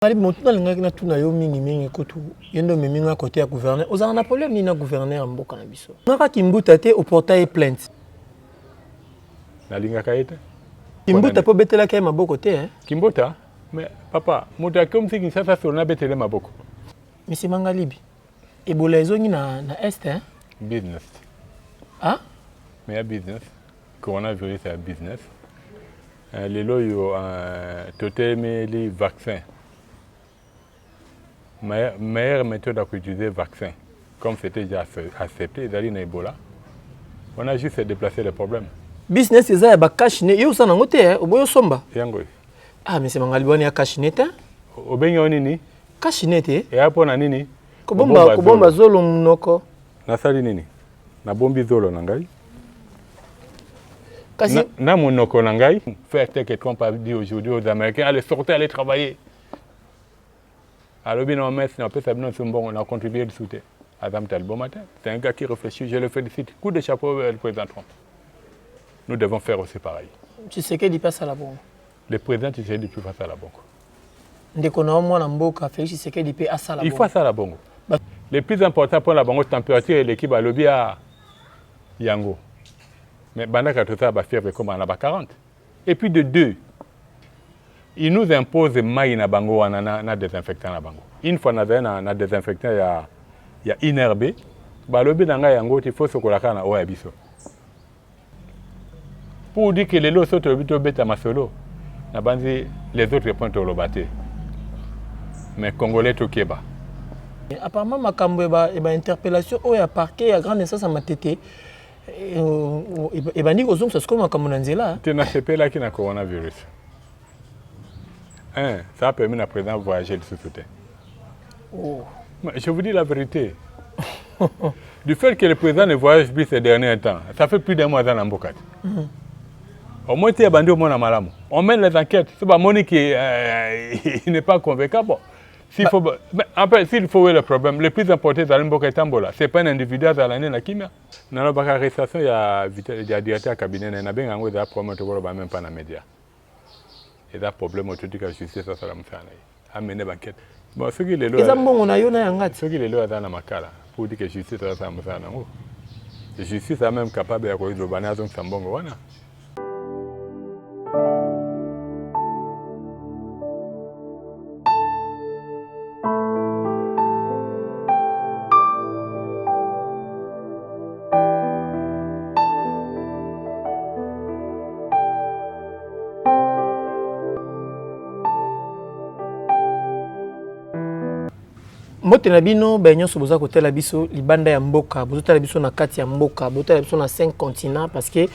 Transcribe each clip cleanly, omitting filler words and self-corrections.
Ali moto na ngaki na tuna yo mingi kotu yendo meminga côté ya gouverneur ozana na problème ni na gouverneur mboka na biso ngaka kimbuta te au portail plainte na linga kaite kimbuta po betela kay maboko te hein kimbuta mais papa moto akom siki sasa sona betele maboko monsieur Mangalibi ebola ezongi na est hein business ah mais ya business coronavirus ya business les loyo totemé les vaccins. Meilleure méthode à utiliser le vaccin, comme c'était déjà accepté, d'aller dans Ebola. On a juste déplacé le problème. Business, c'est ça, cash net. Yo, ça n'a pas au boyo somba. Yango. Ah, mais c'est Mangalibi, on a cash net. Au benyo nini? Cash net. Et après, on a nini? Kobomba zolo mnoko. Nasali nini? Na bombi zolo nangai. Kasi. Na monoko nangai. Faire tel que Trump a dit aujourd'hui aux Américains, allez sortir, allez travailler. Alors, bien, on a contribué le soutien. Adam Talbot matin, c'est un gars qui réfléchit, je le félicite. Coup de chapeau le président Trump. Nous devons faire aussi pareil. Tu sais qu'il passe à la banque. Le président, tu sais, il peut passer à la banque. Dès qu'on a au moins la banque, tu sais qu'il peut passer à la banque. Il faut ça à la banque. Le plus important pour la banque, c'est la température et l'équipe à lobby à Yango. Mais pendant que tout ça va faire comme on a 40. Et puis de deux, il nous impose maï na bango na désinfectant na bango. Une fois na désinfectant il y a inherbé. Ba lobi nanga yango il faut se kolaka na oya biso. Pour dire que les lots sont bito beta masolo. Na banzi les autres points au lobaté. Mais congolais to keba. Apparemment makambo eba interpellation oya parquet à grande naissance à matete. Et bandi kozong ça comme makambo na nzela. Tu na sepela ki na coronavirus. Ça a permis à la présidente de voyager le sous-soutien. Oh. Je vous dis la vérité. Du fait que le président ne voyage plus ces derniers temps, ça fait plus d'un mois dans l'embocade. Au moins, il y a bandit au monde à Malamou. On mène les enquêtes. C'est pas Moni qui n'est pas convaincable. S'il faut voir le problème, le plus important dans l'embocade Tambola, ce n'est pas un individu dans l'année de Kimia. Dans la arrestation, il y a directeur cabinet, il y a un problème même pas dans les médias. Et là, problème autour de la justice, ça va me faire amener l'enquête. Bon, ce qui est le ce qui est le dans la makala pour dire que la justice, ça va me faire la justice est même capable de faire le banage de Sambongo. Mote na bino benyo so boza kotela biso libanda ya mboka bozotela biso na kati ya mboka bozotela biso na 5 continents parce que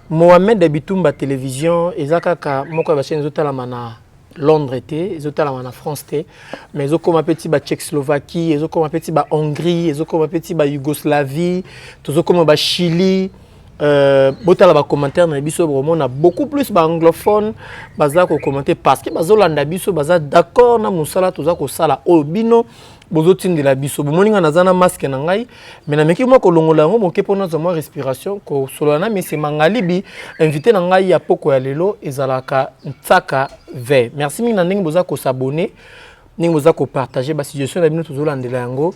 Mohamed Bitumba télévision ezakaka moko ba chaîne ezotala na Londres té ezotala na France té mais ezokoma petit ba Tchécoslovaquie ezokoma petit ba Hongrie ezokoma petit ba Yougoslavie tozokoma ba Chili botala ba commentaire na biso vraiment na beaucoup plus ba anglophone baza ko commenter parce que bazolanda biso baza d'accord na musala toza ko sala o bino bozotindi la biso bomoninga nazana masque na ngai mais na meki moko longola ngo moke pona za moi respiration ko solana mais Mangalibi invité na ngai ya poko ya lelo ezalaka Ntsaka V. Merci mingi na ndenge boza ko s'abonner ndenge boza ko partager ba suggestion na bino tozolandela yango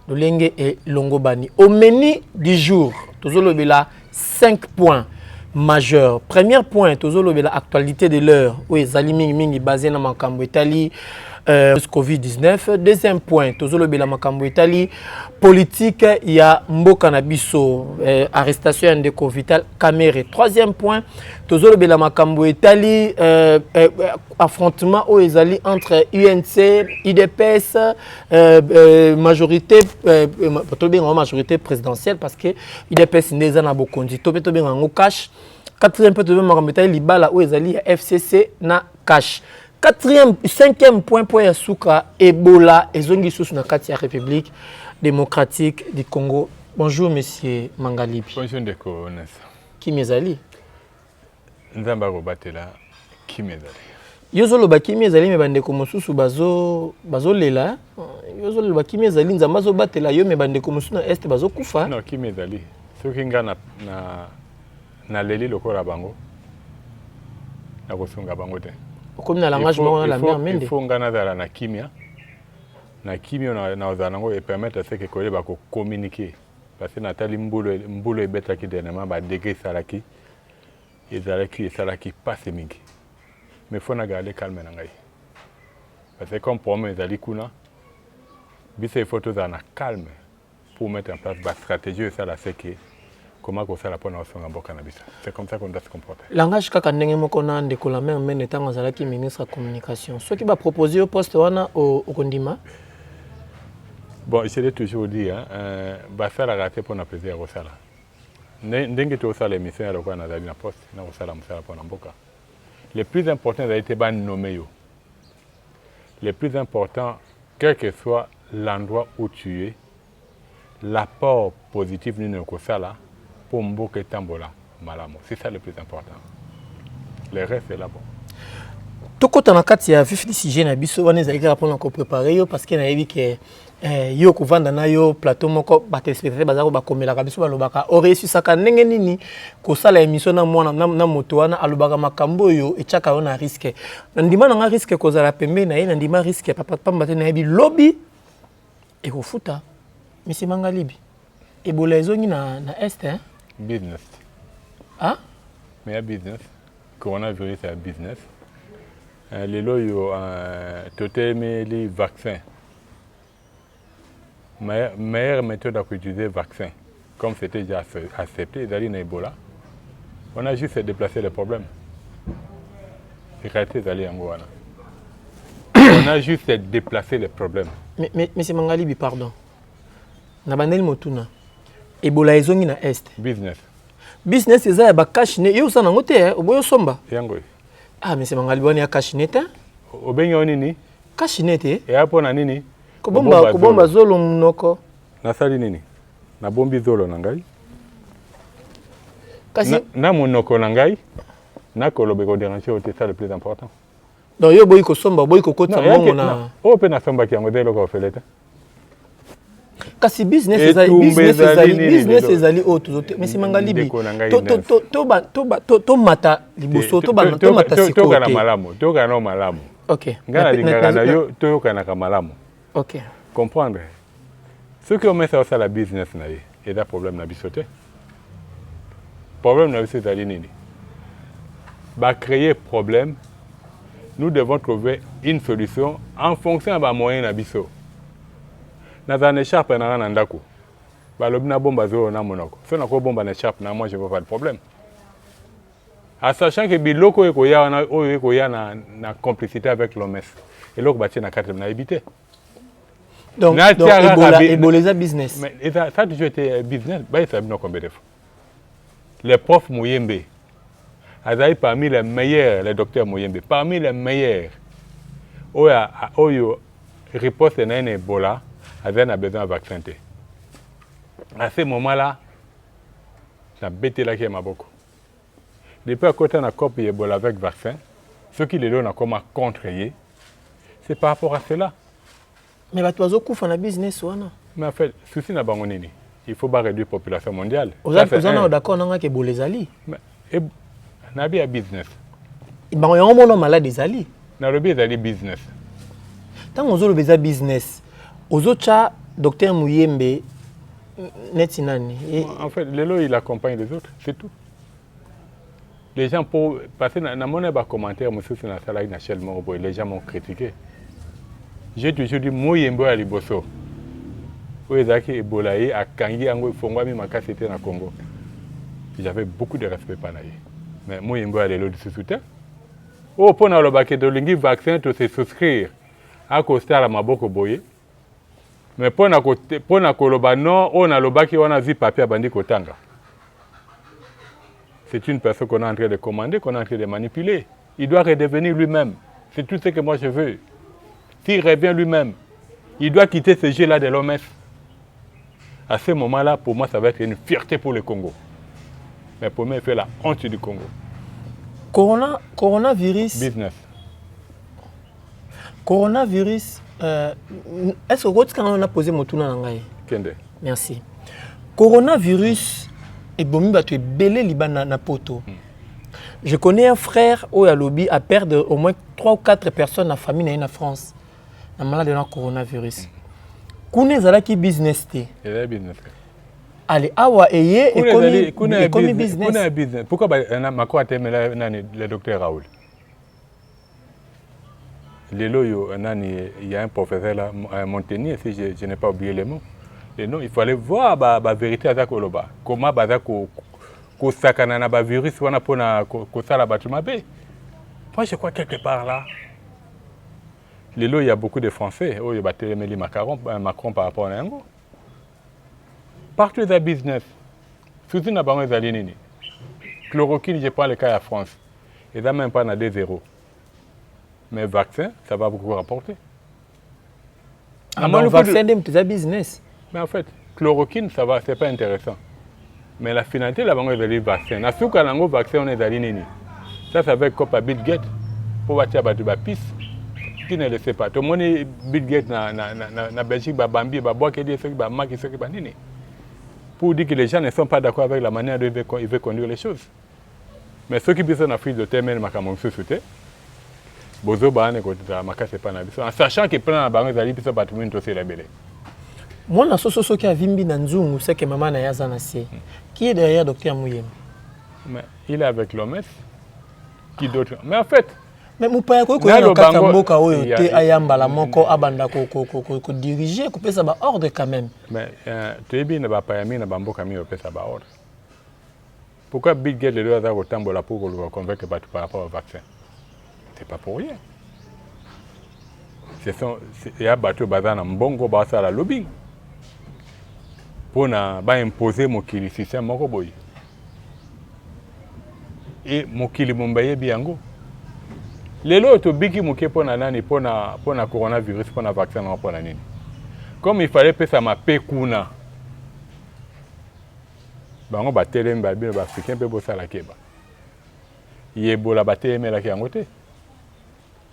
Lolenge et Longobani. Au menu du jour, tozolobela 5 points majeurs. Premier point, tozolobela actualité de l'heure. Oui, zali mingi basé na makambo Italie Covid-19. Deuxième point, tozolobela makambo Italie politique ya mboka na biso arrestation de Vital Kamerhe. Troisième point, tozolobela makambo Italie affrontement au ezali entre UNC, IDPS majorité présidentielle parce que IDPS neza na bokonzi to beto benga ngo cash. Quatrième point, tozolobela makambo Italie libala au ezali FCC na cash. Cinquième point pour Yasuka, Ebola, ezongi sous na kati ya République démocratique du Congo. Bonjour monsieur Mangalibi. Bonjour Ndeko Nessa. Qui mezali? Nzamba robatela qui mezali. Yozolo ba qui mezali me bande ko mosusu bazo lela. Yozolo ba qui mezali nzamba zo batela yo me bande ko mosusu na est bazo kufa. Non, qui mezali. Ce qui nga na leli lokola bango. Na kosunga bango te. Comme dans le langage, la mère mende. Il faut ngana dans la kimia. Na kimia na ozanango et permettre à ce que collègues va communiquer. Parce que Nathalie Mboulo et Beta qui dernièrement va déguer Salaki. Et Salaki passe mingi. Mais il faut garder calme nangai. Parce que comme pour moi, les kuna, il faut tout en calme pour mettre en place la stratégie et ça la c'est que comment on fait la bonne action en cannabis. C'est comme ça qu'on doit se comporter. Langage kaka ndenge moko na ndeko la mère mene tango zalaki ministre de la communication. Ce qui va proposer au poste wana au Kondima. Bon, je l'ai toujours dit, ça la raté pour apaiser au sala. Ndenge to sala l'émission à la na na poste na au sala musala pour mboka. Le plus important a été ban nommé yo. Le plus important, quel que soit l'endroit où tu es, l'apport positif d'une kosala pour mboka tambola malamo. C'est ça le plus important. Le reste est là-bas. Tout quand on a quatre ya vif décision na biso wana ezali ka pour ko préparer yo parce que na yebi que yo ko vanda na yo plateau moko ba téléspectateur bazako ba komela ka biso balobaka ore su saka ndenge nini ko sala émission na mwana na moto wana alobaka makambo yo echaka ona risque na ndima na risque ko zala pembe na ye na ndima risque papa pamba te na yebi lobby et ko futa monsieur Mangalibi et bolezongi na est hein Business. Hein? Mais business. Coronavirus c'est business. Les lois totalement les vaccins. Meilleure méthode à utiliser vaccin, comme c'était déjà accepté d'aller dans Ebola. On a juste déplacé le problème. On a juste déplacé le problème. Mais c'est Mangalibi, pardon. Nabanel Motuna. Ebola ezongi na est. Business. Business eza ba cash ne yo sana ngote oboyo somba. Yango. Ah mais c'est Mangalibi wani ya cash net. Obenyo nini? Cash net eh. Et hapo na nini? Kubomba zolo mnoko. Nasali nini? Na bombi zolo na ngai. Kasi na monoko na ngai. Na kolobe ko déranger au c'est le plus important. Donc yo boyi ko somba boyi ko kota mongo na. O pe na somba ki yango delo ko feleta. Kasi business ezali auto mais c'est Mangalibi to mata liboso to mata sikote to kana malamu to kana malamu OK ngana lingaka na yo to kana ka malamu OK comprendre ceux qui ont mis ça au la business na ye et da problème na bisote problème na bisote ali nini ba créer problème nous devons trouver une solution en fonction de moyen na biso. Dans une écharpe, on a un ndako. Balobina bomba zéro na monoko. Si on a quoi bomba na écharpe, moi je ne vois pas de problème. En sachant que biloko ekoya na complicité avec l'OMS. Et l'autre bâti na 4 na évité. Donc Ebola business. Mais ça a toujours été business. Bah ça bien combien de fois. Les profs Mouyembe. Azaï parmi les meilleurs, les docteurs Mouyembe, parmi les meilleurs. Oyo riposte na Ebola. Azen a besoin de vaccin. À ce moment-là, j'ai bêté là qui est ma beaucoup. Depuis à côté, on a copié Ebola avec vaccin. Ce qui les donne comment contrer, c'est par rapport à cela. Mais tu as un business. Mais en fait, souci n'a pas il faut pas réduire la population mondiale. Vous êtes d'accord avec Ebola Zali? Mais Nabi a business. Il y a un malade des Ali. Nabi a business. Tant que vous avez business, Ozocha, docteur Mouyembe, Netinani. En fait, Lelo, il accompagne les autres, c'est tout. Les gens, pour passer dans mon commentaire, monsieur, c'est dans la salle, les gens m'ont critiqué. J'ai toujours dit, Mouyembe à Liboso. Oezaki Ebolaye à Kangi, Ango, Fongwami, Makasete, dans le Congo. J'avais beaucoup de respect pour lui. Mais Mouyembe à l'eau de ce soutien. Oh, pour le baquet de l'ingui vaccin, tu sais souscrire à Costa à Maboko Boye. Mais pour na koloba non, on a le bac qui on a vu papier à bandi kotanga. C'est une personne qu'on est en train de commander, qu'on est en train de manipuler. Il doit redevenir lui-même. C'est tout ce que moi je veux. S'il revient lui-même, il doit quitter ce jeu-là de l'OMS. À ce moment-là, pour moi, ça va être une fierté pour le Congo. Mais pour moi, il fait la honte du Congo. Coronavirus. Business. Coronavirus. Est-ce que on a posé mon tour dans l'anglais? Merci. Coronavirus et bomi batu belé liban na poto. Je connais un frère où il a lobby à perdre au moins 3 ou 4 personnes en famille en France. La maladie de coronavirus. Kune zalaki business te. C'est business. Allez, awa eye et comme business. Business. Pourquoi Macron a aimé le docteur Raoul? Il y a un professeur là, Montagnier, si je n'ai pas oublié le mot. Il fallait voir la vérité à Koloba. Comment sakana na virus wana pona ko sala batuma be. Moi je crois quelque part là. Il y a beaucoup de Français, il y a Macron par rapport à Nango. Partout dans le business, surtout dans les lignes. Chloroquine, je prends le cas de la France. Ils n'ont même pas 2-0. Mais le vaccin, ça va beaucoup rapporter. Le vaccin, c'est un business. Mais en fait, chloroquine, ça va, c'est pas intéressant. Mais la finalité, là, c'est le vaccin. Na suka nango vaccin, on est dans les ça, ça va comme Bill Gates. Pour voir la piste. Qui ne le sait pas. Tout le monde est Bill Gates na Belgique, Bambi, Babois, qui dit ce qui va marquer ce qui va nini. Pour dire que les gens ne sont pas d'accord avec la manière dont ils veulent conduire les choses. Mais ceux qui sont en Afrique de terre, même en société, bozo ba ne côté la maka c'est pas na biso en sachant que plan na bango zali biso batu minto c'est la belle. Moi na soso qui a vimbi na nzungu c'est que maman na yaza na sie. Qui est derrière docteur Mouyem? Mais il est avec l'OMS. Qui d'autre? Mais en fait, mais mon père ko na kata mboka oyo te ayamba la moko abanda ko diriger ko pesa ba ordre quand même. Mais tu bien na ba payami na bamboka mi pesa ba ordre. Pourquoi Bill Gates le doit avoir autant de la pour le convaincre par rapport au vaccin? C'est pas pour rien. Il y a battu bazana mbongo basa la lobbying. Pour imposer mon kili système moko boy. Et mon kili mumbaye biango. Lelo to biki muke pona nani pona coronavirus pona vaccin pona nini. Comme il fallait pesa ma pekuna. Bango batelem ba bien ba africain pe bosa la keba. Yebola batelem la ki angote.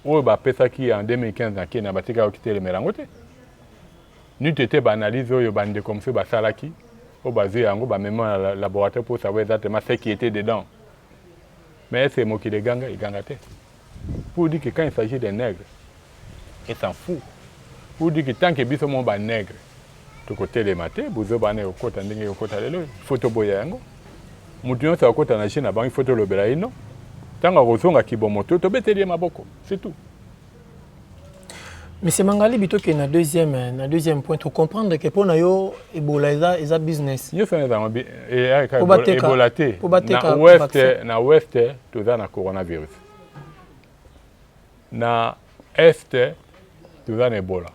O ba pesa ki en 2015 na Kenya batika okite le melangote. Nous t'étais analyse oyo bande comme ça ba salaki. O basé yango ba même laboratoire pour savoir exactement ce qui était dedans. Mais c'est moi qui les ganga, il gangate. Pour dire que quand il s'agit des nègres, ils s'en fout. Pour dire que tant que biso mon ba nègre, to côté les maté, bozo ba ne okota ndenge okota lelo, photo boya yango. Mutu nyonso okota na Chine ba photo lobela ino. Tanga kozonga kibomoto to beteli maboko, c'est tout. Mais c'est Mangali bito que na deuxième point pour comprendre que pour na yo Ebola eza business. Yo fait dans Ebola té. Na ouest to za na coronavirus. Na est to za na Ebola.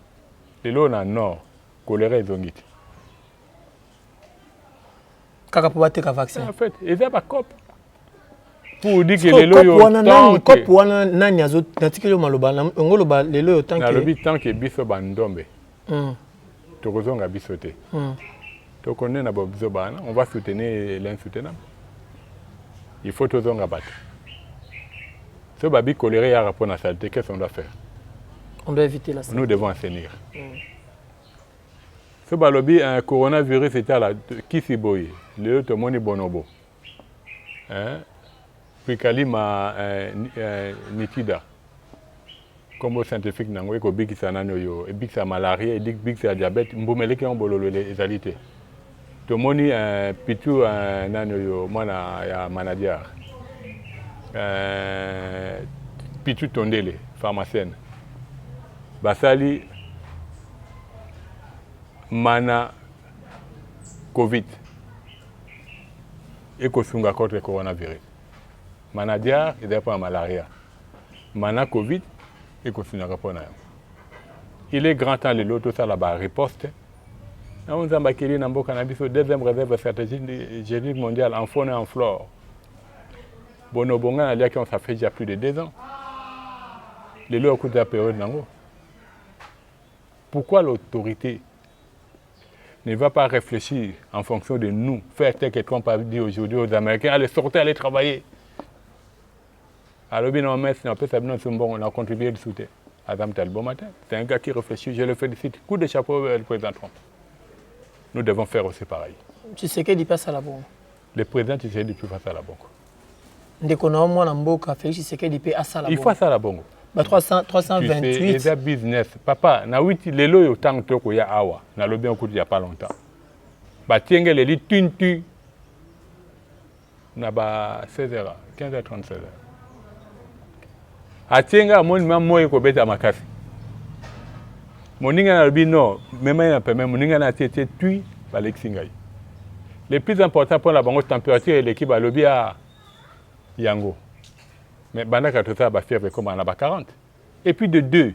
Lelo na nord choléra ezongiti. Kaka pour bateka vaccin. En fait, eza ba cop. Pour dire que les loyaux tant que wana nani azo natikelo maloba ngoloba les loyaux tant que na lobi tant que biso bandombe to kozonga biso te to connaît na bobizo bana on va soutenir l'insoutenable il faut tozonga bato so babi coléré ya rapport na saleté qu'est-ce qu'on doit faire? On doit éviter la saleté. Nous devons assainir. So balobi un coronavirus était là qui si boye le to moni bonobo hein Kalima Nitida, comme scientifique, nango eko big sa nano yo, big sa malaria, big sa diabète, mbomele ki on bololo les alités. To moni pitu nano yo, mwana ya manadiar. Pitu tondele, pharmacienne. Basali mana Covid. Eko sunga contre le coronavirus. Manadiar, il dépend de malaria. Mana Covid, il continue à répondre. Il est grand temps de l'autre, ça là-bas, riposte. Nous avons bakili nambo cannabis, deuxième réserve stratégique mondiale en faune et en flore. Bonobonga, ça fait déjà plus de 2 ans. Les lois au cours de la période nango. Pourquoi l'autorité ne va pas réfléchir en fonction de nous, faire tel que Trump a dit aujourd'hui aux Américains, allez sortir, allez travailler. Alors, on a contribué le soutien. Adam Talbot matin, c'est un gars qui réfléchit, je le félicite. Coup de chapeau le président Trump. Nous devons faire aussi pareil. Tu sais qu'il passe à la banque. Le président, tu sais, il peut passer à la banque. ndeko na mwana mboka Félix Tshisekedi pe asala il faut ça la bongo. Ba 328 c'est business papa na witi lelo yo tang toko ya awa na lobi on il y a pas longtemps ba tienge le tuntu na ba 16h 15h37 atienga mon mamoy ko beta makasi moninga na lobi non même na permet moninga na tete tui ba lexingai le plus important pour la bango température et l'équipe à lobi à yango. Mais Banaka tout ça va faire comme on a 40. Et puis de deux,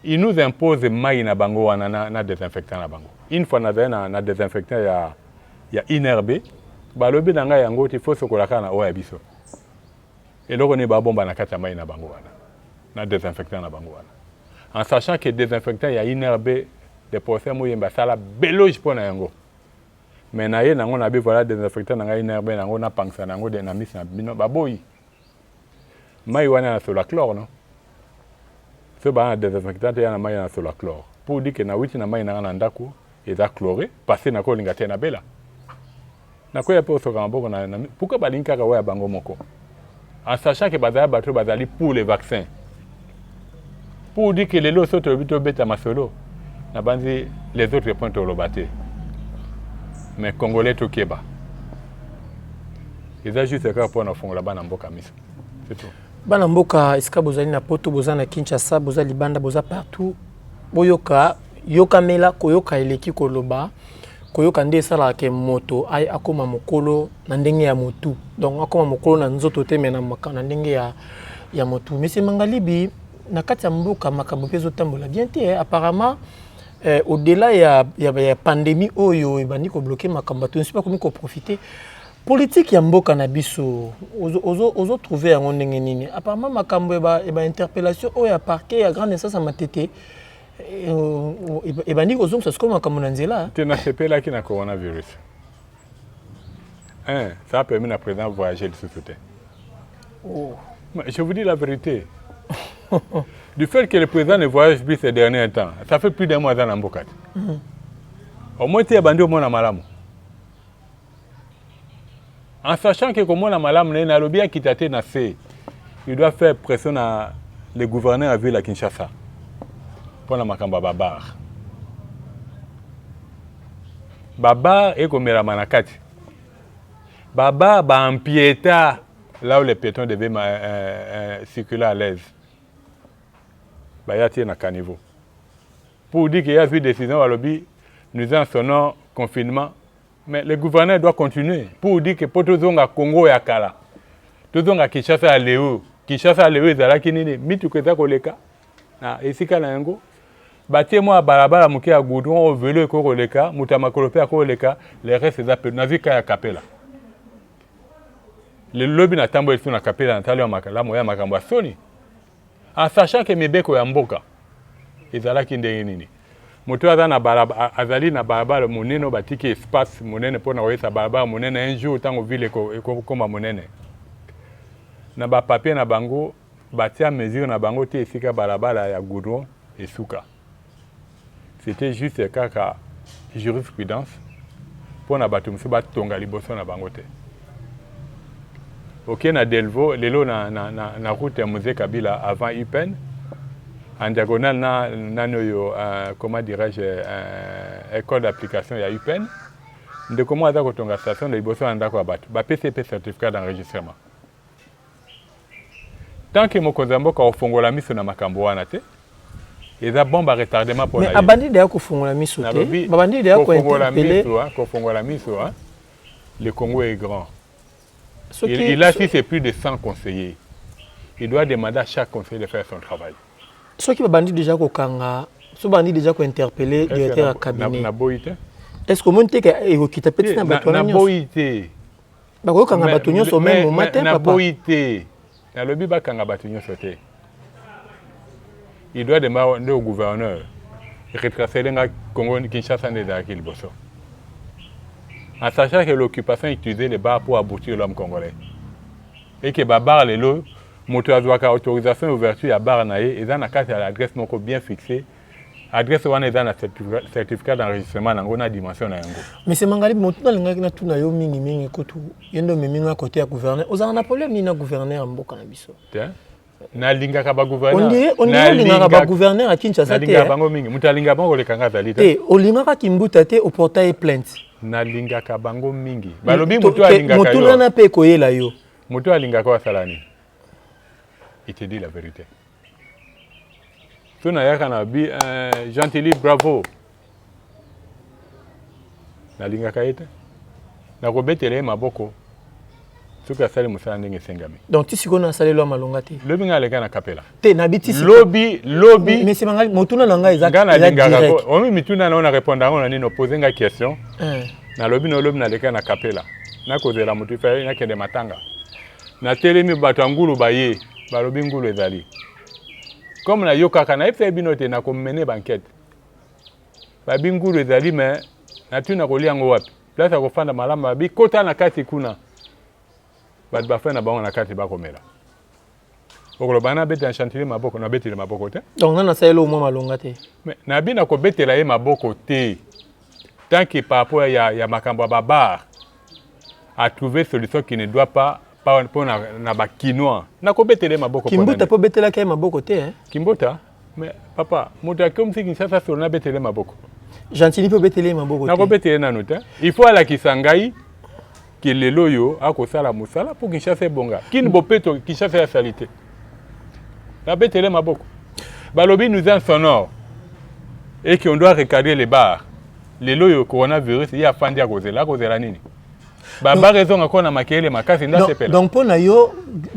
il nous impose maï na bango na désinfectant na bango. Une fois na désinfectant il y a inerbe, ba lobi na nga yango il faut se kolaka na oya biso. Et là on est ba bomba na kata maï na bango na désinfectant na bango. En sachant que désinfectant il y a inerbe des procès moyemba sala beloge pour na yango. Mais na ye nango na bi voilà désinfectant na nga inerbe nango na pangsa nango de na mis na bino ba boyi. Mai wana sur la chlore non ce ba désinfectant ya na mai na sur la chlore pour dire que na witi na mai na ndako eza chloré passer na ko linga tena bela na ko ya po so kambo na pourquoi ba linka ka wa bango moko en sachant que bazali bato bazali pour les vaccins pour dire que les lots sont bito beta masolo na banzi les autres points au lobaté mais congolais to keba ils a juste ka pour na fongola bana mboka miso c'est tout. Bana mboka iska bozali na poto boza na Kinshasa boza libanda boza partout boyoka yoka mela koyoka eleki koloba koyoka nde sala ke moto ay akoma mokolo na ndenge ya motu donc akoma mokolo na nzoto te mena makana ndenge ya motu mais c'est Mangalibi na kati ya mboka makambo pezo tambola bien te apparemment au-delà ya pandémie oyo ebandi ko bloquer makambo to ne sais pas comment ko profiter politique ya mboka na biso ozo trouver yango ndenge nini apparemment makambo eba interpellation oyo ya parquet ya grande instance à Matete ebandi kozonga ça comme makambo na nzela te na sepela ki na coronavirus ça a permis à président voyager le sous-souté. Je vous dis la vérité. Du fait que le président ne voyage plus ces derniers temps, ça fait plus d'un mois dans l'Ambokat. Au moins, tu es bandé au monde à Malamu. En sachant que comme on a Malamu, il doit faire pression à les gouverneurs à ville à Kinshasa pour la Makamba Babar. Babar est comme la Manakati. Babar va empiéter là où les piétons devaient circuler à l'aise. Il y a un caniveau. Pour dire qu'il y a eu des décisions à lobby, nous en sonnons confinement, mais le gouverneur doit continuer. Pour dire que pour tous les Congo et Kala, tous les Kinshasa à Léo, Kinshasa à Léo, ils ont dit mitu que ça koleka. Na ici kana yango. Bâtir moi barabara muke à goudron au vélo ko koleka, mutama kolopé à koleka, les restes des appels nazi kaya kapela. Le lobby na tambo ici na kapela na tali makala moya makamba soni. En sachant que Mebeko ya mboka ezalaki ndenge nini moto azana barabara azali na barabara monene batiki espace monene pona koyesa barabara monene un jour tango ville ekoma monene na ba papier na bango batia mesure na bango te esika barabara ya goudron et suka c'était juste kaka jurisprudence pona bato musu batonga liboso na bango te. Ok, na Delvaux, lelo na route Musée Kabila avant UPEN, en diagonale comment dirais-je, école d'application il y a UPEN. De comment on a une station de Liboso en d'accord ba PCP certificat d'enregistrement. Tant que mon kozambo ka ofongola miso na makambo wana te, eza bomba retardement pour la. Mais abandi de ko fongola miso te, babandi de ko interpeller ko fongola miso, le Congo est grand. Il a, si c'est plus de 100 conseillers, il doit demander à chaque conseiller de faire son travail. Ceux qui bandit déjà ko kanga, ceux bandit déjà ko interpeller directeur à cabinet. Na boité. Est-ce que monte que e kita petit na bato na boité. Ba ko kanga bato nyonso même au matin papa. Na boité. Na lobi ba kanga bato nyonso te. Il doit demander au gouverneur retracer lenga Congo Kinshasa ndeza Kilboso. En sachant que l'occupation utilisait les bars pour aboutir l'homme congolais. Et que les bars, les lots, moto azwaka autorisation d'ouverture à bar naé, et dans la carte à l'adresse non bien fixée, adresse wana eza na certificat d'enregistrement nango na dimension na yango. Mais c'est Mangalibi motu na linga na tuna yo mingi kutu yendo meminga côté ya gouverneur ozana na problème ni na gouverneur mboka na biso. Na linga ka ba gouverneur. On dit linga ka ba gouverneur à Kinshasa te. Na linga bango mingi muta linga bango le kanga zalita. O linga ka kimbuta te au portail plainte. Na linga ka bango mingi. Balobi mutu a linga ka yo. Mutu na pe koyela yo. Mutu a linga ka salani. Il te dit la vérité. Tu n'as pas bi Gentilly bravo. Na linga kaite. Na ko betele maboko. Tuka sali musala ndenge sengami. Donc tu siko na sali lo malonga te. Lobi nga leka na kapela. Te na biti siko. Lobi. Mais c'est Mangali motuna nanga exact. Nga na linga ko. Omi mituna na ona répondre na nino poser nga question. Na lobi na leka na kapela. Na kozela mutu fa na kende matanga. Na telemi batangulu baye. Balobi ngulu ezali. Comme na yokaka na efe binote na ko mener banquette. Ba bingulu ezali mais na tuna ko liango wapi. Place ko fanda malamba bi kota na kati kuna. Ba ba fa na bango na kati ba komela. Okolo bana bete en Chantilly maboko na bete maboko te. Donc na sayelo mo malonga te. Mais na bina ko bete la ye maboko te. Tant que par rapport ya makambo baba a trouvé solution qui ne doit pas pour na ba quinoa na ko betele maboko Kimbuta po betela kay maboko te hein Kimbuta mais papa muta comme si Kinshasa sur na betele maboko Gentilly po betele maboko te na ko betele na nota il faut ala kisangai que le loyo a ko sala musala pour Kinshasa bonga kin bopeto Kinshasa ya salité na betele maboko balobi nous en sonore et qu'on doit recadrer les bars les loyo coronavirus il y a fandi à causer nini Baba raison encore na makele makasi nda sepela. Donc pour nayo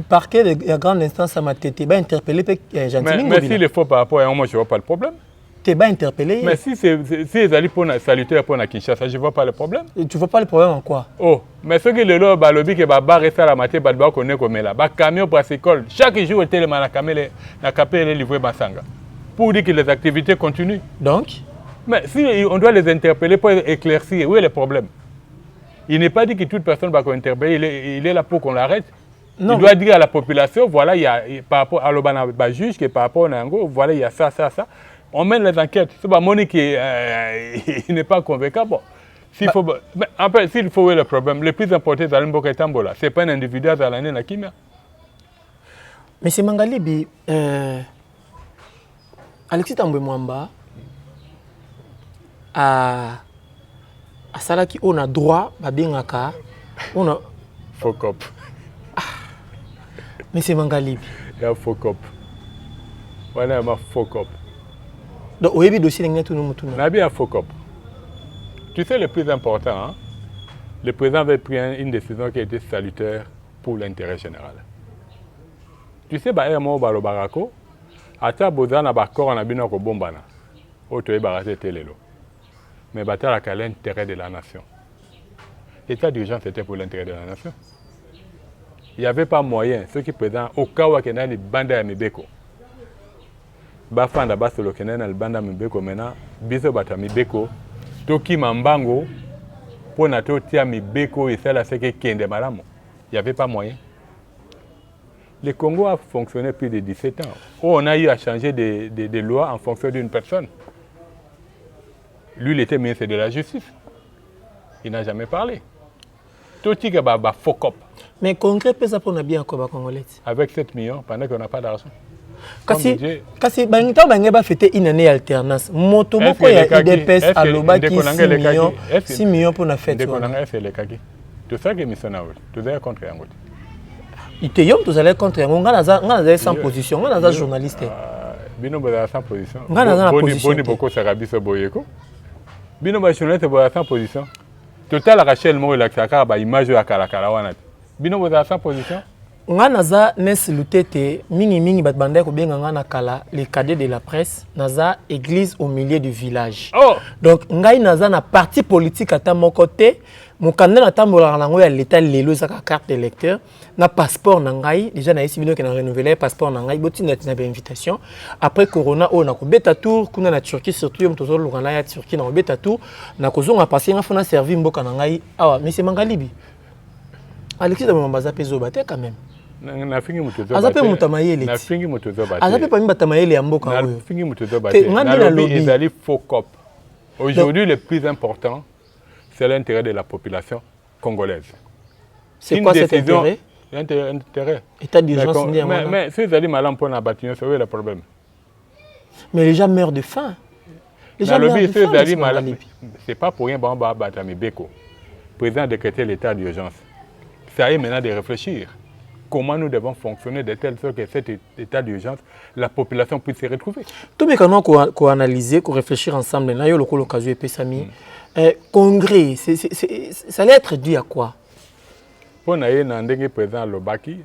parquet de grande instance à matete ba interpeller Gentilly. Mais s'il est faux par rapport à moi je vois pas le problème. Tu pas interpellé. Mais si c'est allé pour salutaire pour na Kinshasa, je vois pas le problème. Et tu vois pas le problème en quoi? Oh, mais ce que le lo balobi que baba reste à la maté ba connaît comme là. Ba camion brassicole chaque jour tellement na camele na capé livrer Basanga. Pour dire que les activités continuent. Donc mais si on doit les interpeller pour éclaircir où est le problème? Il n'est pas dit que toute personne va interpeller, il est là pour qu'on l'arrête. Il doit dire à la population, voilà, il y a par rapport à l'Obana juge, que par rapport à Nango, voilà, il y a ça. On mène les enquêtes. C'est pas Monique qui n'est pas convaincant. Bon, s'il faut où est le problème, le plus important dans l'Imboka Tambola, ce n'est pas un individu à l'année na Kimia. Mais c'est Mangalibi, Alexis Tambwe Mwamba à Salaki, on a droit, Babingaka, on a. Faux cop. Mais c'est Mangalibi. Il y a faux cop. Voilà, il y a faux cop. Donc, où est le dossier de tout le monde? Il y a bien faux cop. Tu sais, le plus important, hein? Le président avait pris une décision qui était salutaire pour l'intérêt général. Tu sais, il y a un mot dans le barako, à ta bozana bakor en abino ko bombana. Oto e barate telelo. Mais bataille à l'intérêt de la nation. L'état d'urgence était pour l'intérêt de la nation. Il n'y avait pas moyen, ceux qui présentent au cas où il y a une bande à Mibeko. Bafanda basolo kenena le bande à Mibeko maintenant, biso bata Mibeko, toki mambango, pour nato tia Mibeko et celle à ce qui kende malamo. Il n'y avait pas moyen. Le Congo a fonctionné plus de 17 ans. On a eu à changer des lois en fonction d'une personne. Lui, il était ministre de la Justice. Il n'a jamais parlé. Tout ce qui est faux cop. Mais concret, ça pour nous bien encore Congolais. Avec 7 millions, pendant qu'on n'a pas d'argent. Kasi, bangita bangeba fêter une année alternance. Moto boko ya IDPS à l'obaki 6 millions pour la fête. Tout ça qui est missionnaire. Tout ça est contre Yangote. Il te yom, tous allez contre Yangote. On a sans position. On a journaliste. Bino boza sans position. On a position. Boni boko sarabiso boyeko. Bino ba journaliste boza sans position. Total Rachel mo relaxaka ba image ya kalakala wana. Bino boza sans position. Nga naza nes lutete mingi bat bandai ko benga nga na kala les cadets de la presse naza église au milieu du village. Oh. Donc ngai naza na parti politique ata mon côté mokanda na tambola nango ya l'état lelo za carte d'électeur na passeport na ngai déjà na esibino ke na renouveler passeport na ngai boti na invitation après corona o na ko beta tour kuna na Turquie surtout yom tozo lukana ya Turquie na ko beta tour na ko zonga passer nga fona servir mboka na ngai awa mais c'est Mangalibi Alexis de Mambaza pezo baté quand même. na fingi mutuzo azape mutamayele na fingi mutuzo bate azape pa mibatamayele ya mboka na oyo fingi mutuzo bate na lobby ezali faux cop. Aujourd'hui le plus important c'est l'intérêt de la population congolaise. C'est quoi cet intérêt? L'intérêt. État d'urgence. Mais si vous allez mal pour la bâtiment, c'est où le problème? Mais les gens meurent de faim. Les gens meurent de faim. C'est pas pour rien que Batami Beko, président, a décrété l'état d'urgence. Ça est maintenant de réfléchir. Comment nous devons fonctionner de telle sorte que cet état d'urgence, la population puisse se retrouver. Tout le monde qu'on analyser, qu'on réfléchir ensemble, là, il y a l'occasion de Pessami. Congrès, ça allait être dû à quoi? Pour nous, le président Lobaki,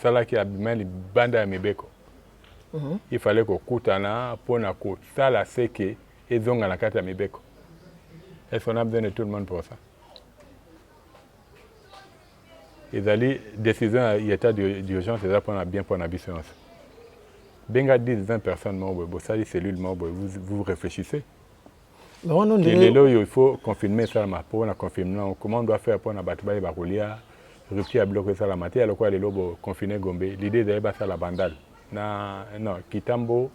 Salaki a mis le bande à Mibeko. Il fallait qu'on coutana pour nous ça la séquée et donc à la carte à Mibeko. Est-ce qu'on a besoin de tout le monde pour ça? Ils allaient décision à l'état d'urgence, c'est ça pour bien pour la puissance. Benga 10-20 personnes mortes, ça cellules mortes, vous réfléchissez. Il faut confirmer ça pour la confirmer. Comment on doit faire pour la bataille baroulia, rupture à bloquer ça la matière, alors quoi les lobes confiner Gombe. L'idée d'aller battre la bandale. Non, Kitambo,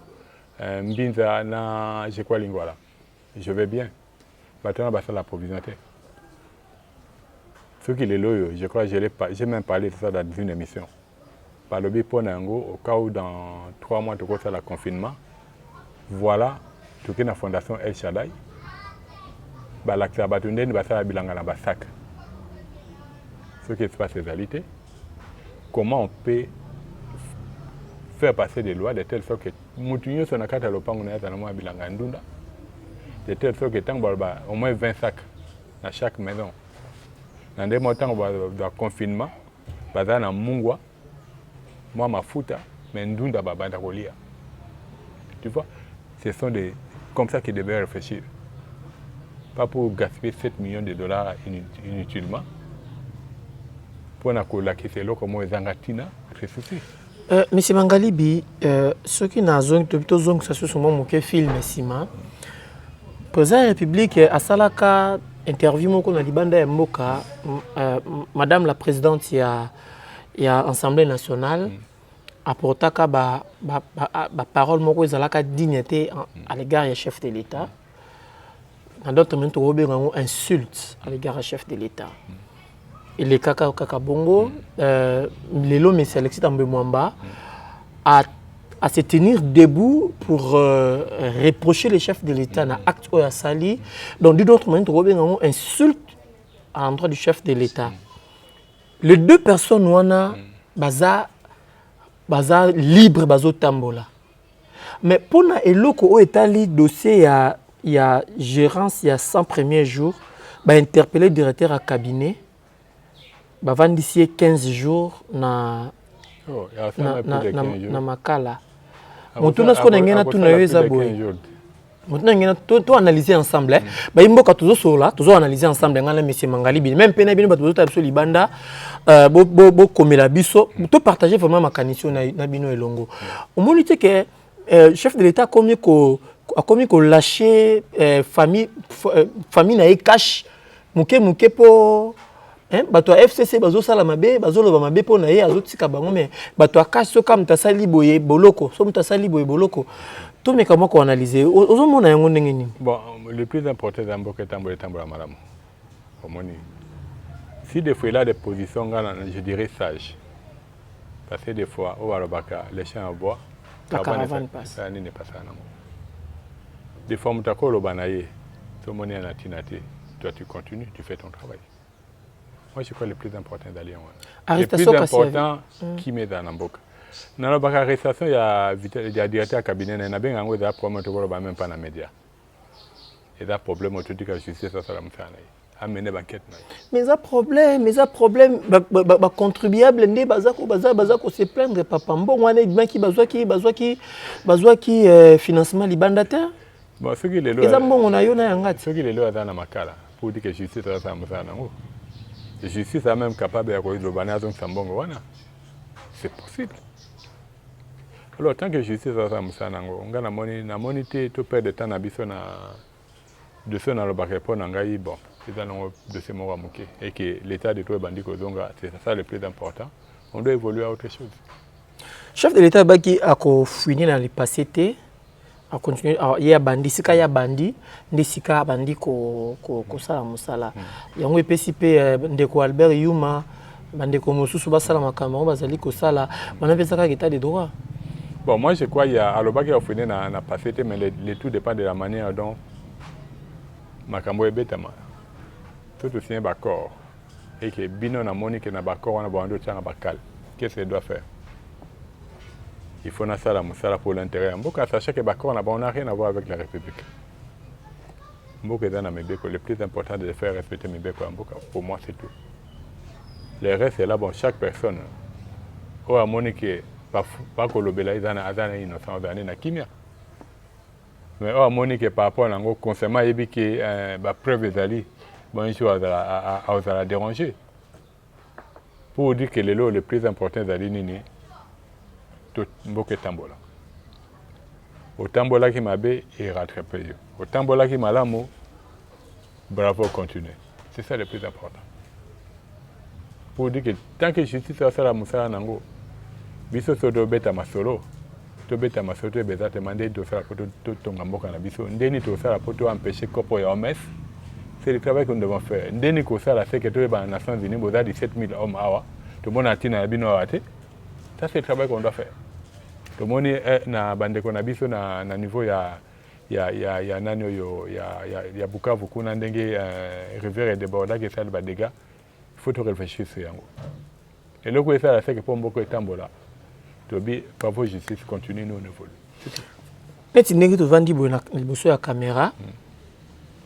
Mbinza, na je crois Lingwala. Je vais bien. Maintenant, battre la provisionalité. Ce qui est loyaux, je crois que j'ai même parlé de ça dans une émission. Par le Biponango, au cas où dans 3 mois, tu as le confinement, voilà, tu as la fondation El Shaddai, l'accès à Batunde, tu as bilanga na basak. Ce qui se passe en réalité, comment on peut faire passer des lois de telle sorte que Moutinho son akata lopango na yata na mwa bilanga ndunda, de telle sorte que tant au moins 20 sacs dans chaque maison. Dans des montants de confinement, dans un mungwa, moi ma fouta, mais ndunda babanda kolia. Tu vois, ce sont des comme ça qu'ils devaient réfléchir. Pas pour gaspiller 7 millions de dollars inutilement. Pour na kola qui c'est là comment ils angatina, c'est souci. Monsieur Mangalibi, ceux qui n'ont zone plutôt zone ça se sont moqué film sima. Président de la République à Salaka interview moko na libanda ya mboka madame la présidente ya Assemblée nationale apportaka ba parole moko ezalaka dignité à l'égard du chef de l'État. Dans d'autres moments to obenga insulte à l'égard du chef de l'État. Il est kaka bongo lelo monsieur Alexis Tambe Mwamba à se tenir debout pour reprocher les chefs de l'État dans l'acte Oyasali. Donc, d'autres manières, on insulte à l'endroit du chef de l'État. Les deux personnes, on a baza libre, bazo tambola. Mais pour na eloko au étali dossier, il y a gérance, il y a 100 premiers jours, interpeller le directeur à cabinet, vendre d'ici 15 jours na makala. Mutuna sko ngena tunaweza boy. Mutuna ngena to analyser ensemble. Ba imboka tuzo sola, tuzo analyser ensemble ngana monsieur Mangalibi. Même pena bino bato to biso libanda bo komela biso, to partager vraiment makanisi na bino elongo. Omoni te que chef de l'État a commis ko lâcher famille na e cash muke po bato FCC bazo sala mabe bazo loba mabe pona ye azotika bango mais bato akashi so kam tasali boye boloko so mutasali boye boloko to me comment ko analyser ozo mona yango ndenge nini. Bon, le plus important dans Mboka tambola malamu omoni si des fois il a des positions je dirais sages parce que des fois au Arabaka les champs en bois la caravane passe ça n'est pas ça non des fois mutako lobanaye to moni na tinate toi tu continues tu fais ton travail. Moi, je crois que le plus important d'aller en le plus important qui met dans Namboka. Dans la arrestation, il y a le directeur cabinet, il y a bien un problème, même pas dans les médias. Il y a un problème autour de la justice, ça va me faire amener banquette. Mais ça problème, contribuable, ne bazako se plaindre papa bon on est bien qui bazwa qui financement libandataire. Bon, ce qui est là. Et ça bon on a yona yangat. Ce qui est là dans la makala pour dire que justice ça va me faire nango. La justice est même capable de le banner à Sambongo. C'est possible. Alors, tant que la justice est capable de faire ça, on a tout perd de temps de ce dans le bac pour n'engager bon. C'est dans le dossier et que l'État de tout bandit c'est ça le plus important On doit évoluer à autre chose. Chef de l'État qui a fouiné dans le passé, a continué. Il y a bandi, si il y a bandi, il y a bandi ko sala musala. Il y a un PCP de Albert Yuma, bandi ko mosusu basala makambo bazali ko sala. Maintenant pesa ka état de droit. Bon, moi je crois qu'il y a aloba qui a fouiné dans le passé, mais le tout dépend de la manière dont makambo est betama. Tout aussi un d'accord et que bino na moni que na d'accord on a besoin de tchanga bakal. Qu'est-ce qu'il doit faire? Il faut ça la musala pour l'intérêt. Mboka sachez que bakor n'a rien à voir avec la République. Mboka dans mes béco, le plus important de faire respecter mes béco Mboka. Pour moi c'est tout. Le reste c'est là bon chaque personne. Au a moni que pas que le bela izana innocent d'année na kimia. Mais au a moni que par rapport à l'ango concernant yebi que ba preuve zali bon chose à la déranger. Pour dire que le plus important zali nini Mboka tambola. Au tambola qui m'a bé et rattrapé. Au tambola qui m'a l'amour, bravo, continuez. C'est ça le plus important. Pour dire que tant que justice est la moussa nango, biso soto beta masolo, to beta masolo to beta te mandé de faire pour tout ton gamboka na biso. Ndeni to faire pour empêcher copo et hommes. C'est le travail que nous devons faire. Ndeni ko ça la fait que tout les Nations Unies boza 17 000 hommes awa. Tout le monde a tina bino awate. Ça c'est le travail qu'on doit faire. Tout le monde na bande ko na biso na niveau ya nani yo ya Bukavu kuna ndenge rivière déborda que ça ba dégâts. Il faut tout réfléchir sur yango. Et le coup ça la fait que pour mboko etambola. To bi bravo justice continue nous évolue. Neti ndenge to vandi bo na liboso ya caméra.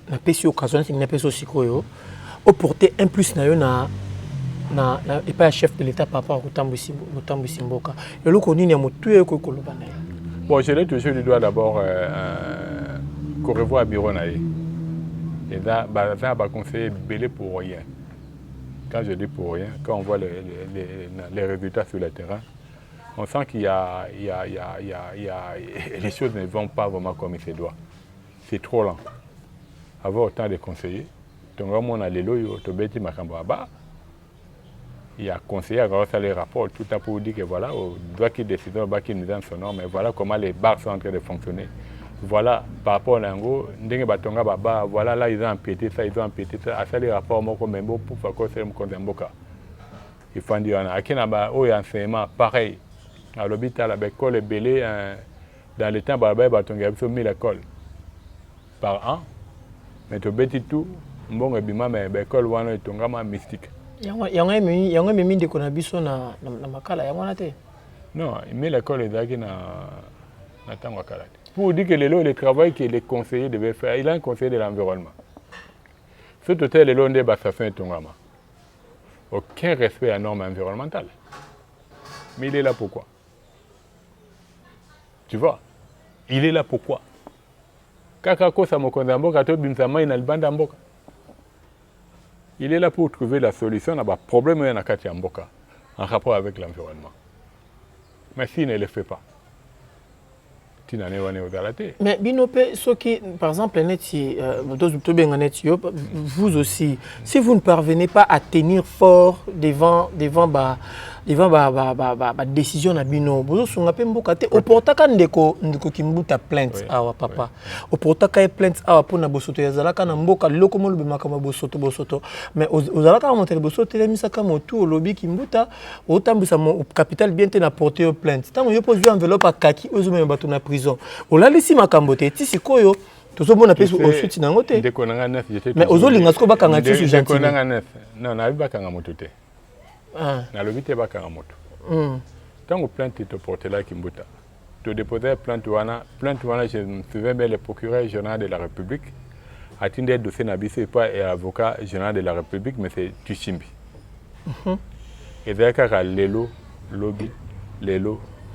Na pesi occasion na pesi sikoyo au porter un plus na yo na et pas chef de l'État par rapport au Tambu Simboka. Et le connu n'est motué que Kolobana. Bon, je l'ai toujours, il doit d'abord qu'on revoie à Bironaï. Et là, ça va conseiller belé pour rien. Quand je dis pour rien, quand on voit les résultats sur le terrain, on sent qu'il y a les choses ne vont pas vraiment comme il se doit. C'est trop lent. Avoir autant de conseillers, donc on a les loyaux, Tobeti Makambaba. Il y a conseillé à grâce à les rapports, tout à pour dire que voilà, on doit qu'il décide, on doit qu'il nous donne son nom, mais voilà comment les bars sont en train de fonctionner. Voilà, par rapport à l'ango, voilà là ils ont empiété ça, à ça les rapports, moi comme pour faire quoi c'est mon compte d'Amboka. Il faut dire, à qui n'a pas, oh, enseignement, pareil. À l'hôpital, à l'école, belé, dans le temps, il y a 1000 écoles par an, mais tu bêtis tout, bon, mais l'école, est un mystique. Il y a un mimi de Konabiso na Makala, il y a un non, mais l'école est là qui n'a pas de pour dire que le travail que les conseillers devaient faire, il a un conseiller de l'environnement. Ce hôtel est l'un des bassins de Tongama. Aucun respect à la norme environnementale. Mais il est là pourquoi? Tu vois? Il est là pourquoi? Kakako Samokonzamboka, Tobimsama, il n'a le bandamboka. Il est là pour trouver la solution à un problème en rapport avec l'environnement. Mais s'il ne le fait pas, tu n'en es pas aux alatés. Mais Binope, par exemple, vous aussi, si vous ne parvenez pas à tenir fort devant décision na bino, vous songa pe mboka te oportaka ndeko kimbuta plainte awa papa. Oportaka plainte awa pona bosoto yazalaka na mboka loko mo lobe makama bosoto. Mais ozalaka monter bosoto le misaka motu olobi kimbuta otambisa mo capital bien te na porter plainte. Tango yo pose enveloppe akaki ozome bato na prison. Olalisi makambo te ti sikoyo tozomona pe osuti nango te. Mais ozolinga sko bakanga ti su gentil. Non, na bakanga motu te. Na lobite bakanga moto. Quand on plainte te porter là Kimbuta, tu déposer plainte wana, je me souviens bien le procureur général de la République a tenu des dossiers n'abissé et pas avocat général de la République mais c'est Tuchimbi. Et d'ailleurs lelo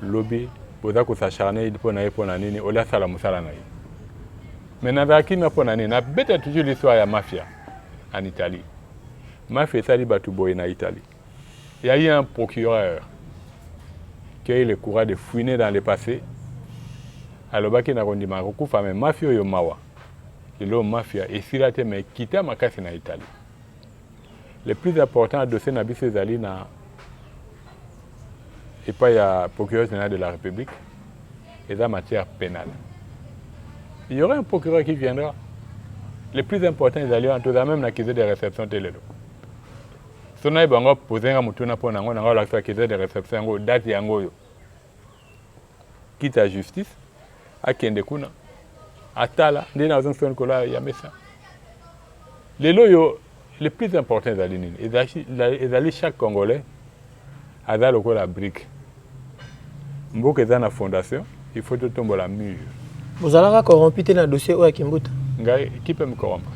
lobby boza ko s'acharner pour na nini ola sala musala na. Mais na vaki na pona nini na bête toujours l'histoire ya mafia en Italie. Mafia ça li batu boy na Italie. Il y a eu un procureur qui a eu le courage de fouiner dans le passé. Alors, il y a eu un mafia yo mawa. Il y a eu mafia et s'il a été quitté ma casse en Italie. Le plus important dossier na biso zali na et pas il y a procureur général de la République, et dans matière pénale. Il y aura un procureur qui viendra. Les plus importants, ils allaient en tout cas même l'accuser de réception télé. Si on a posé un mouton pour l'accuser de réception, date yango. Quitte à justice, à Kendekuna, à Tala, dans un son cola, il y a ça. Les loyaux, les plus importants, ils allaient chaque Congolais à la brique. Mboka est dans la fondation, il faut tomber la mur. Vous allez corrompu dans le dossier où Kimbuta? Qui peut me corrompre?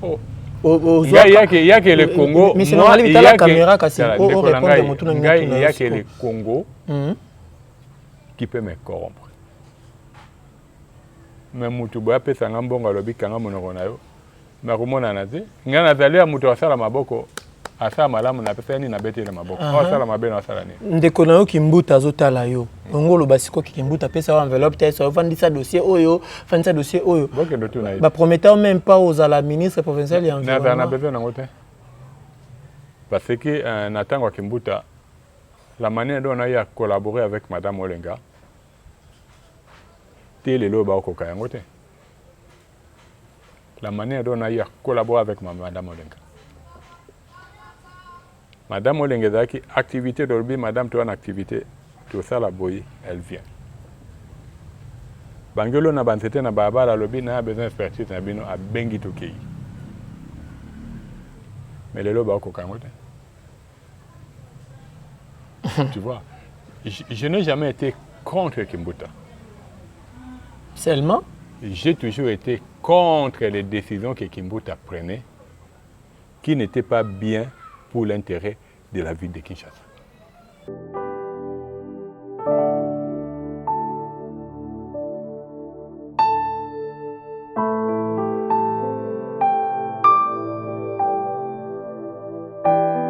Oh. Il y a que le Congo. Mais c'est normal, il y a la caméra qui il y a que le Congo qui peut me corrompre. Mais Moutuba peut s'en bon à l'objet quand on a eu. Mais comment on a dit? Il y a un Moutou à Sala Maboko. À ça, madame, on a fait une abette de Maboko. À Sala Mabé dans Salani. Ndekonayo Kimbuta Zotala yo. Ongo lo basiko Kimbuta pesa enveloppe tête ça vend ça dossier oyo, vend ça dossier oyo. Ba promettant même pas aux à la ministre provinciale et environnement. On a besoin d'un côté. Parce que Nathan Kimbuta, la manière dont on a collaboré avec madame Olenga, la manière dont on a collaboré avec madame Olenga. Madame Olenga, qui activité d'Olbi, madame, tu as une activité, tout ça la boye, elle vient. Bangolo na bansete na babara lobi na besoin d'expertise na bino a bengi tokei. Mais les lobes au Kangote. Tu vois, je n'ai jamais été contre Kimbuta. Seulement? J'ai toujours été contre les décisions que Kimbuta prenait, qui n'étaient pas bien pour l'intérêt de la ville de Kinshasa.